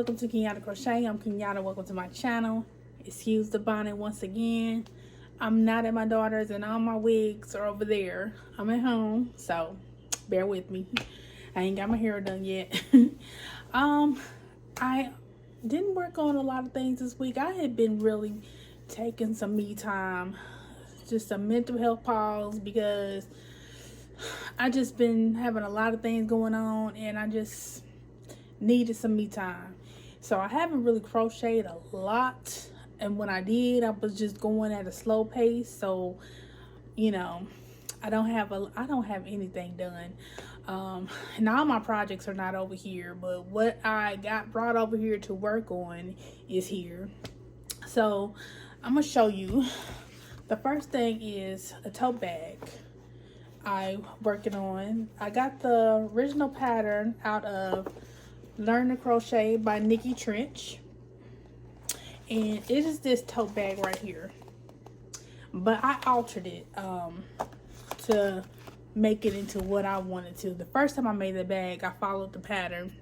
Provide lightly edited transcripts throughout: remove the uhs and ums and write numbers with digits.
welcome to Kenyatta Crochet. I'm Kenyatta. Welcome to my channel. Excuse the bonnet once again. I'm not at my daughter's and all my wigs are over there. I'm at home, so bear with me. I ain't got my hair done yet. I didn't work on a lot of things this week. I had been really taking some me time, just a mental health pause, because I just been having a lot of things going on and I just needed some me time. So I haven't really crocheted a lot, and when I did, I was just going at a slow pace. So you know, I don't have anything done. And all my projects are not over here, but what I got brought over here to work on is here. So I'm gonna show you. The first thing is a tote bag I'm working on. I got the original pattern out of Learn to Crochet by Nikki Trench, and it is this tote bag right here, but I altered it to make it into what I wanted to. The first time I made the bag, I followed the pattern,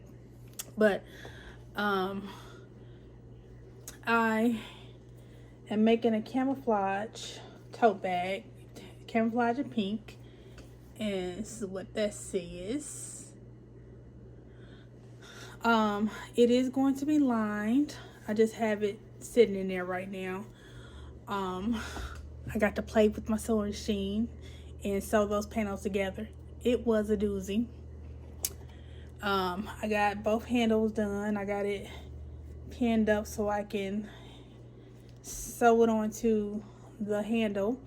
but I am making a camouflage tote bag, camouflage in pink, and this is what that says. It is going to be lined. I just have it sitting in there right now. I got to play with my sewing machine and sew those panels together. It was a doozy. I got both handles done. I got it pinned up so I can sew it onto the handle.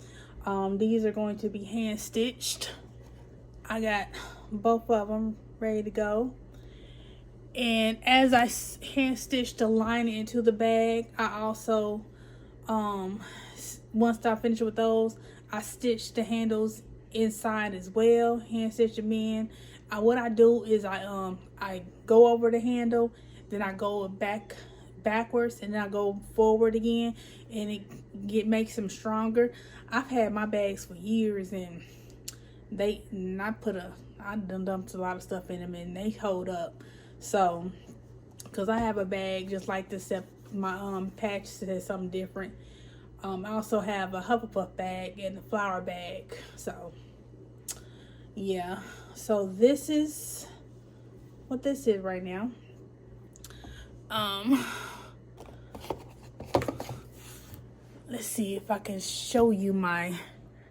These are going to be hand stitched. I got both of them ready to go. And as I hand stitched the lining into the bag, I also, once I finish with those, I stitched the handles inside as well, hand stitch them in. What I do is I go over the handle, then I go backwards, and then I go forward again, and it makes them stronger. I've had my bags for years, and I done dumped a lot of stuff in them, and they hold up. So, because I have a bag just like this, except my patch says something different. I also have a Hufflepuff bag and a flower bag. So, yeah. So this is what this is right now. Let's see if I can show you my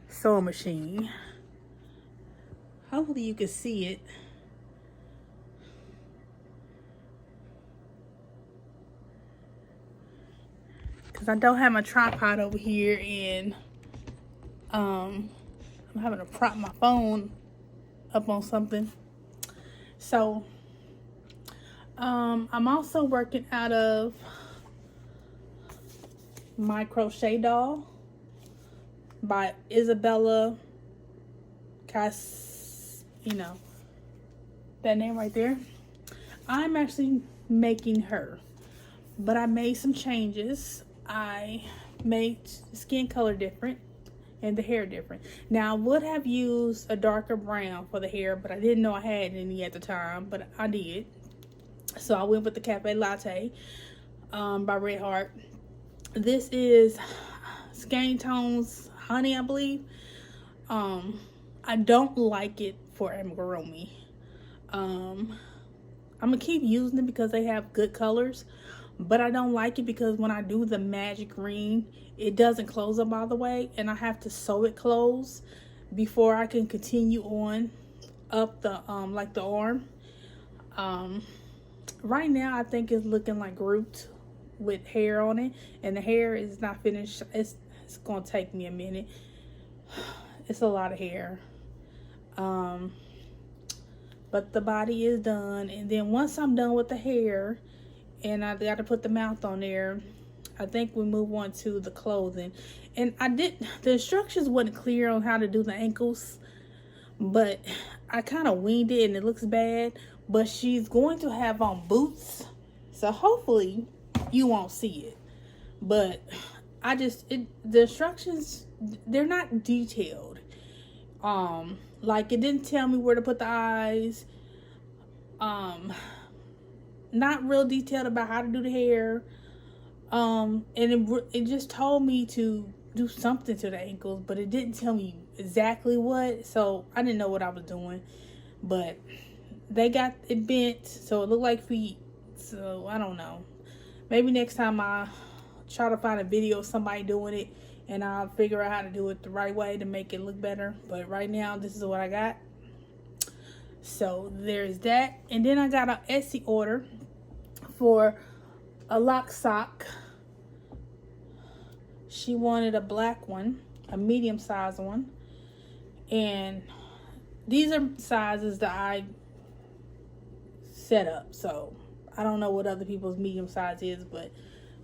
sewing machine. Hopefully you can see it. Because I don't have my tripod over here, and I'm having to prop my phone up on something. So I'm also working out of My Crochet Doll by Isabella that name right there. I'm actually making her, but I made some changes. I made the skin color different and the hair different. Now I would have used a darker brown for the hair, but I didn't know I had any at the time, but I did. So I went with the Cafe Latte by Red Heart. This is Skein Tones Honey, I believe. I don't like it for amigurumi. I'm gonna keep using it because they have good colors, but I don't like it because when I do the magic ring, it doesn't close up all the way, and I have to sew it closed before I can continue on up the like the arm. Right now I think it's looking like Groot with hair on it, and the hair is not finished. It's gonna take me a minute. It's a lot of hair. But the body is done, and then once I'm done with the hair and I got to put the mouth on there, I think we move on to the clothing. And the instructions wasn't clear on how to do the ankles, but I kind of winged it and it looks bad. But she's going to have on boots, so hopefully you won't see it. But the instructions, they're not detailed. Like, it didn't tell me where to put the eyes. not real detailed about how to do the hair. And it just told me to do something to the ankles, but it didn't tell me exactly what. So I didn't know what I was doing. But they got it bent, so it looked like feet. So I don't know. Maybe next time I try to find a video of somebody doing it, and I'll figure out how to do it the right way to make it look better. But right now, this is what I got. So there's that. And then I got an Etsy order for a lock sock. She wanted a black one, a medium size one. And these are sizes that I set up. So I don't know what other people's medium size is, but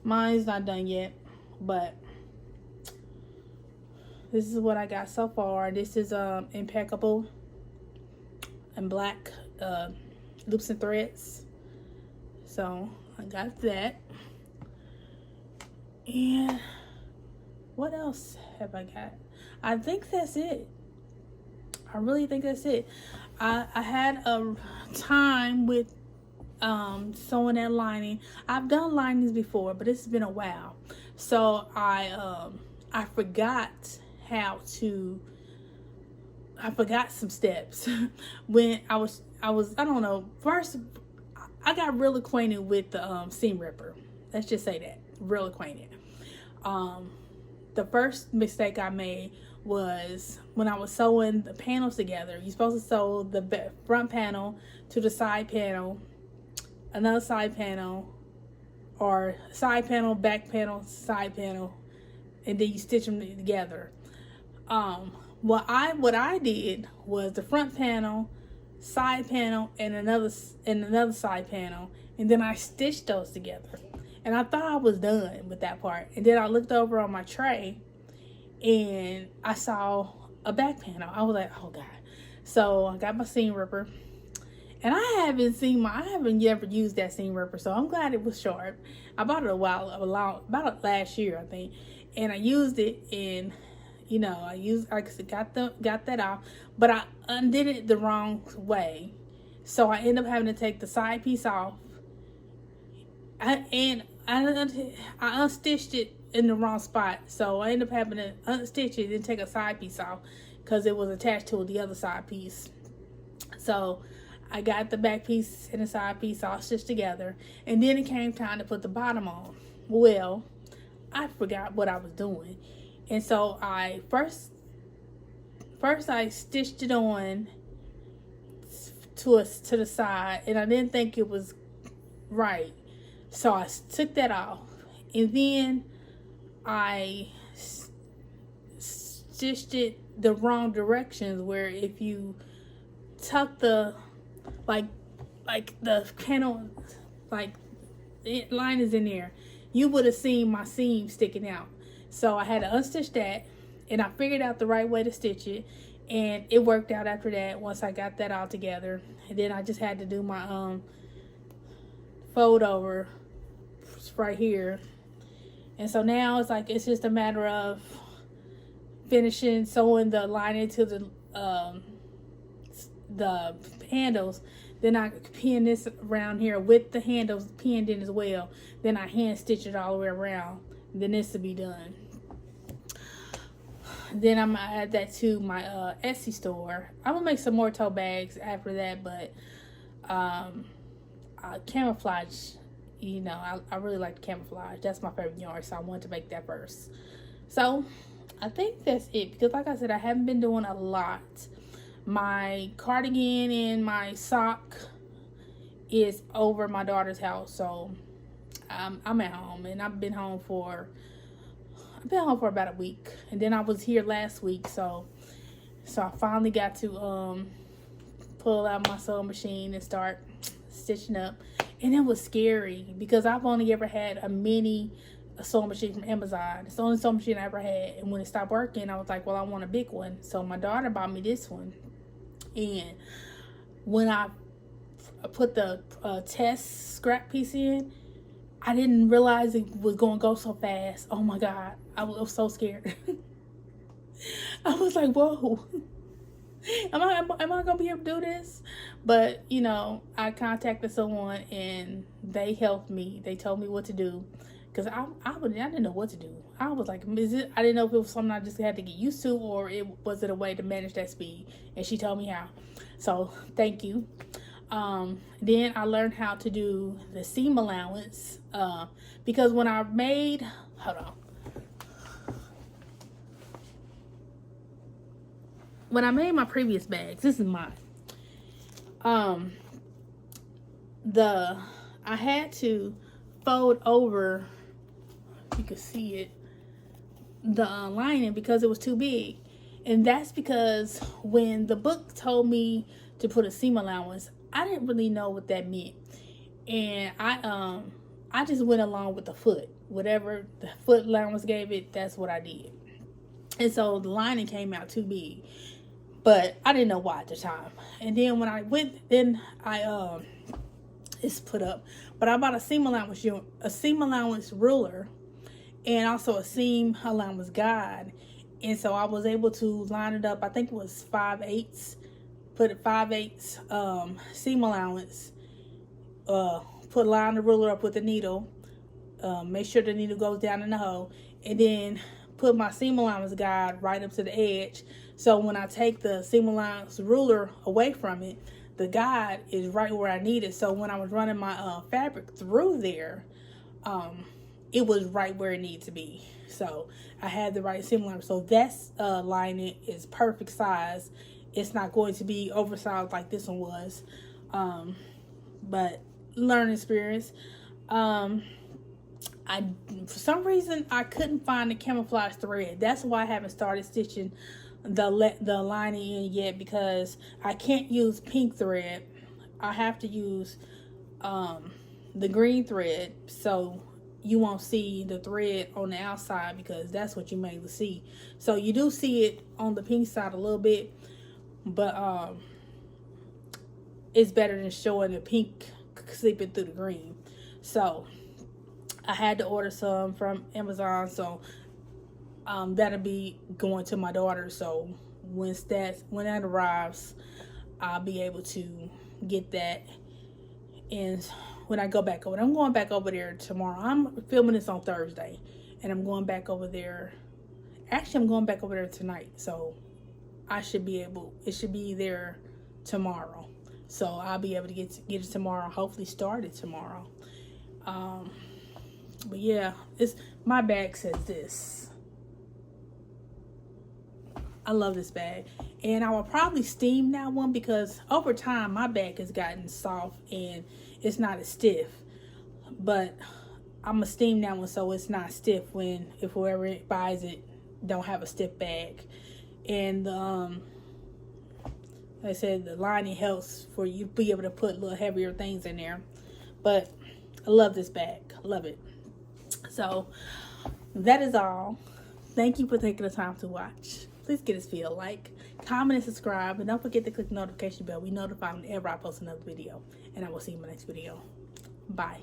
mine's not done yet. But this is what I got so far. This is impeccable and black loops and threads. So I got that. And what else have I got? I think that's it. I really think that's it. I had a time with sewing that lining. I've done linings before, but it's been a while. So I forgot some steps when I don't know, first I got real acquainted with the seam ripper. Let's just say that. Real acquainted. The first mistake I made was when I was sewing the panels together. You're supposed to sew the front panel to the side panel, another side panel, or side panel, back panel, side panel, and then you stitch them together. What I did was the front panel, side panel, and another side panel, and then I stitched those together. And I thought I was done with that part. And then I looked over on my tray and I saw a back panel. I was like, oh God. So I got my seam ripper. And I haven't ever used that seam ripper, so I'm glad it was sharp. I bought it about last year, I think. And I used it, and I got that off, but I undid it the wrong way. So I ended up having to take the side piece off. I unstitched it in the wrong spot, so I ended up having to unstitch it and take a side piece off because it was attached to the other side piece. So I got the back piece and the side piece all stitched together, and then it came time to put the bottom on. Well, I forgot what I was doing, and so I first I stitched it on to the side, and I didn't think it was right. So I took that off, and then I stitched it the wrong directions, where if you tuck the like the panel, like line is in there, you would have seen my seam sticking out. So I had to unstitch that, and I figured out the right way to stitch it, and it worked out after that once I got that all together. And then I just had to do my fold over right here, and so now it's just a matter of finishing sewing the lining to the handles. Then I pin this around here with the handles pinned in as well. Then I hand stitch it all the way around. Then this will be done. Then I'm gonna add that to my Etsy store. I'm gonna make some more tote bags after that, but camouflage, I really like camouflage. That's my favorite yarn, so I wanted to make that first. So I think that's it, because like I said, I haven't been doing a lot. My cardigan and my sock is over at my daughter's house, so I'm at home, and I've been home for about a week, and then I was here last week, so I finally got to pull out my sewing machine and start stitching up. And it was scary because I've only ever had a mini sewing machine from Amazon. It's the only sewing machine I ever had, and when it stopped working, I was like, well, I want a big one. So my daughter bought me this one, and when I put the test scrap piece in, I didn't realize it was going to go so fast. Oh my God, I was so scared. I was like, whoa. Am I gonna be able to do this? But you know, I contacted someone and they helped me. They told me what to do, because I didn't know what to do. I was like, I didn't know if it was something I just had to get used to, or was it a way to manage that speed. And she told me how. So thank you. Then I learned how to do the seam allowance, because when I made, hold on. When I made my previous bags, this is mine. I had to fold over, you can see it, the lining, because it was too big. And that's because when the book told me to put a seam allowance, I didn't really know what that meant. And I just went along with the foot. Whatever the foot allowance gave it, that's what I did. And so the lining came out too big. But I didn't know why at the time. And then when I went, it's put up. But I bought a seam allowance ruler, and also a seam allowance guide. And so I was able to line it up. I think it was 5/8. Put it 5/8 seam allowance. Line the ruler up with the needle. Make sure the needle goes down in the hole, and then put my seam allowance guide right up to the edge. So when I take the seam allowance ruler away from it, the guide is right where I need it. So when I was running my fabric through there, it was right where it needed to be. So I had the right seam allowance. So that's lining is perfect size. It's not going to be oversized like this one was. But learning experience. For some reason I couldn't find the camouflage thread. That's why I haven't started stitching the lining in yet, because I can't use pink thread. I have to use the green thread, so you won't see the thread on the outside, because that's what you mainly see. So you do see it on the pink side a little bit, but it's better than showing the pink seeping through the green. So I had to order some from Amazon, so that'll be going to my daughter. So when that arrives, I'll be able to get that. And when I go back over, I'm going back over there tomorrow. I'm filming this on Thursday, and I'm going back over there. Actually, I'm going back over there tonight, so it should be there tomorrow. So I'll be able to get it tomorrow. Hopefully, start it tomorrow. But yeah, my bag says this. I love this bag, and I will probably steam that one, because over time my bag has gotten soft and it's not as stiff. But I'm gonna steam that one so it's not stiff if whoever buys it don't have a stiff bag. And like I said, the lining helps for you to be able to put little heavier things in there. But I love this bag. I love it. So that is all. Thank you for taking the time to watch. Please give this video a like, comment, and subscribe. And don't forget to click the notification bell. We notify whenever I post another video. And I will see you in my next video. Bye.